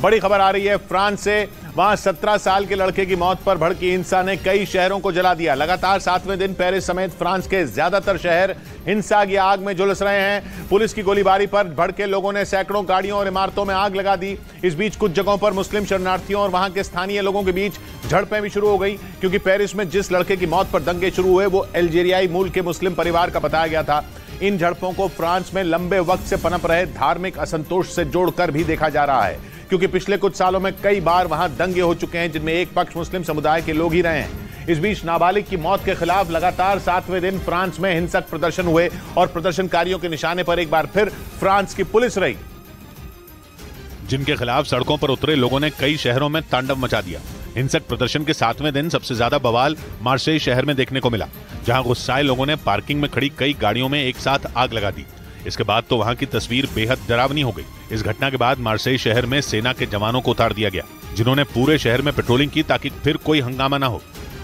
बड़ी खबर आ रही है फ्रांस से। वहां 17 साल के लड़के की मौत पर भड़की हिंसा ने कई शहरों को जला दिया। लगातार 7वें दिन पेरिस समेत फ्रांस के ज्यादातर शहर हिंसा की आग में झुलस रहे हैं। पुलिस की गोलीबारी पर भड़के लोगों ने सैकड़ों गाड़ियों और इमारतों में आग लगा दी। इस बीच कुछ जगहों पर मुस्लिम शरणार्थियों और वहां के स्थानीय लोगों के बीच झड़पें भी शुरू हो गई, क्योंकि पेरिस में जिस लड़के की मौत पर दंगे शुरू हुए वो अल्जीरियाई मूल के मुस्लिम परिवार का बताया गया था। इन झड़पों को फ्रांस में लंबे वक्त से पनप रहे धार्मिक असंतोष से जोड़कर भी देखा जा रहा है, क्योंकि पिछले कुछ सालों में कई बार वहां दंगे हो चुके हैं जिनमें एक पक्ष मुस्लिम समुदाय के लोग ही रहे हैं। इस बीच नाबालिग की मौत के खिलाफ लगातार 7वें दिन फ्रांस में हिंसक प्रदर्शन हुए और प्रदर्शनकारियों के निशाने पर एक बार फिर फ्रांस की पुलिस रही, जिनके खिलाफ सड़कों पर उतरे लोगों ने कई शहरों में तांडव मचा दिया। हिंसक प्रदर्शन के 7वें दिन सबसे ज्यादा बवाल मार्सेई शहर में देखने को मिला, जहां गुस्साए लोगों ने पार्किंग में खड़ी कई गाड़ियों में एक साथ आग लगा दी। इसके बाद तो वहां की तस्वीर बेहद डरावनी हो गई। इस घटना के बाद मार्सेई शहर में सेना के जवानों को उतार दिया गया, जिन्होंने पूरे शहर में पेट्रोलिंग की ताकि फिर कोई हंगामा न हो।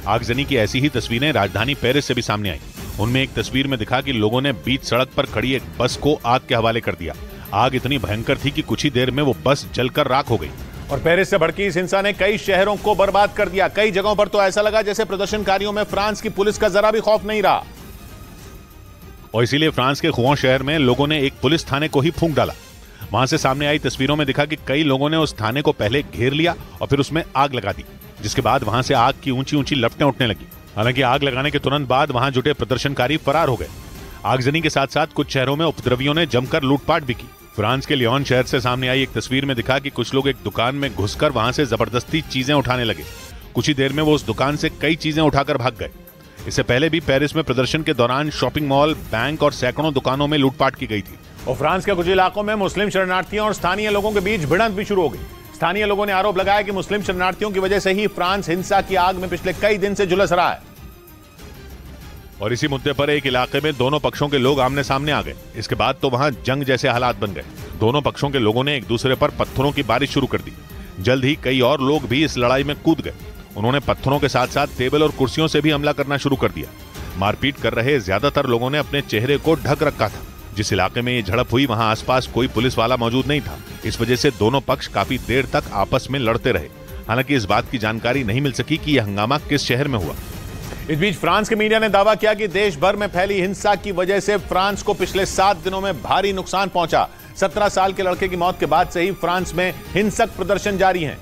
आगजनी की ऐसी ही तस्वीरें राजधानी पेरिस से भी सामने आई। उनमें एक तस्वीर में दिखा कि लोगों ने बीच सड़क पर खड़ी एक बस को आग के हवाले कर दिया। आग इतनी भयंकर थी कि कुछ ही देर में वो बस जलकर राख हो गई। और पेरिस से भड़की इस हिंसा ने कई शहरों को बर्बाद कर दिया। कई जगहों पर तो ऐसा लगा जैसे प्रदर्शनकारियों में फ्रांस की पुलिस का जरा भी खौफ नहीं रहा, और इसीलिए फ्रांस के खुआं शहर में लोगों ने एक पुलिस थाने को ही फूंक डाला। वहां से सामने आई तस्वीरों में दिखा कि कई लोगों ने उस थाने को पहले घेर लिया और फिर उसमें आग लगा दी, जिसके बाद वहां से आग की ऊंची ऊंची लपटें उठने लगी। हालांकि आग लगाने के तुरंत बाद वहां जुटे प्रदर्शनकारी फरार हो गए। आगजनी के साथ साथ कुछ शहरों में उपद्रवियों ने जमकर लूटपाट भी की। फ्रांस के लियोन शहर से सामने आई एक तस्वीर में दिखा कि कुछ लोग एक दुकान में घुसकर वहां से जबरदस्ती चीजें उठाने लगे। कुछ ही देर में वो उस दुकान से कई चीजें उठाकर भाग गए। इससे पहले भी पेरिस में प्रदर्शन के दौरान शॉपिंग मॉल, बैंक और सैकड़ों दुकानों में लूटपाट की गई थी। और फ्रांस के कुछ इलाकों में मुस्लिम शरणार्थियों और स्थानीय लोगों के बीच भिड़ंत भी शुरू हो गई। स्थानीय लोगों ने आरोप लगाया कि मुस्लिम शरणार्थियों की वजह से ही फ्रांस हिंसा की आग में पिछले कई दिन से झुलस रहा है। और इसी मुद्दे पर एक इलाके में दोनों पक्षों के लोग आमने सामने आ गए। इसके बाद तो वहां जंग जैसे हालात बन गए। दोनों पक्षों के लोगों ने एक दूसरे पर पत्थरों की बारिश शुरू कर दी। जल्द ही कई और लोग भी इस लड़ाई में कूद गए। उन्होंने पत्थरों के साथ साथ टेबल और कुर्सियों से भी हमला करना शुरू कर दिया। मारपीट कर रहे ज्यादातर लोगों ने अपने चेहरे को ढक रखा था। जिस इलाके में ये झड़प हुई वहां आसपास कोई पुलिस वाला मौजूद नहीं था। इस वजह से दोनों पक्ष काफी देर तक आपस में लड़ते रहे। हालांकि इस बात की जानकारी नहीं मिल सकी कि यह हंगामा किस शहर में हुआ। इस बीच फ्रांस के मीडिया ने दावा किया कि देश भर में फैली हिंसा की वजह से फ्रांस को पिछले 7 दिनों में भारी नुकसान पहुंचा। 17 साल के लड़के की मौत के बाद से ही फ्रांस में हिंसक प्रदर्शन जारी हैं।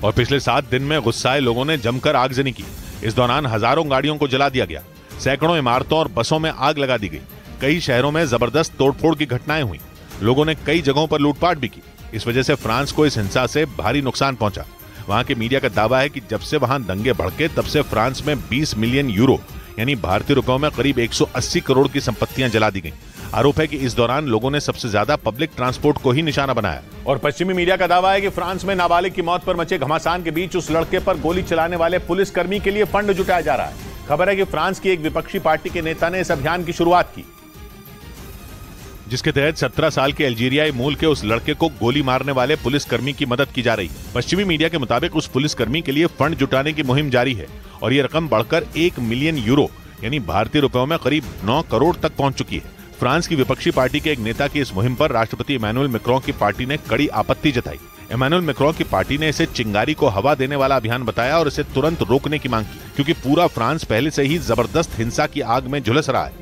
और पिछले 7 दिन में गुस्साए लोगों ने जमकर आगजनी की। इस दौरान हजारों गाड़ियों को जला दिया गया। सैकड़ों इमारतों और बसों में आग लगा दी गई। कई शहरों में जबरदस्त तोड़फोड़ की घटनाएं हुई। लोगों ने कई जगहों पर लूटपाट भी की। इस वजह से फ्रांस को इस हिंसा से भारी नुकसान पहुंचा। वहां के मीडिया का दावा है कि जब से वहां दंगे भड़के तब से फ्रांस में 20 मिलियन यूरो यानी भारतीय रुपयों में करीब 180 करोड़ की संपत्तियां जला दी गईं। आरोप है कि इस दौरान लोगों ने सबसे ज्यादा पब्लिक ट्रांसपोर्ट को ही निशाना बनाया। और पश्चिमी मीडिया का दावा है कि फ्रांस में नाबालिग की मौत पर मचे घमासान के बीच उस लड़के पर गोली चलाने वाले पुलिसकर्मी के लिए फंड जुटाया जा रहा है। खबर है कि फ्रांस की एक विपक्षी पार्टी के नेता ने इस अभियान की शुरुआत की, जिसके तहत 17 साल के अल्जीरियाई मूल के उस लड़के को गोली मारने वाले पुलिसकर्मी की मदद की जा रही है। पश्चिमी मीडिया के मुताबिक उस पुलिसकर्मी के लिए फंड जुटाने की मुहिम जारी है और ये रकम बढ़कर 1 मिलियन यूरो यानी भारतीय रुपयों में करीब 9 करोड़ तक पहुंच चुकी है। फ्रांस की विपक्षी पार्टी के एक नेता की इस मुहिम पर राष्ट्रपति इमैनुअल मैक्रों की पार्टी ने कड़ी आपत्ति जताई। इमैनुअल मैक्रों की पार्टी ने इसे चिंगारी को हवा देने वाला अभियान बताया और इसे तुरंत रोकने की मांग की, क्योंकि पूरा फ्रांस पहले से ही जबरदस्त हिंसा की आग में झुलस रहा है।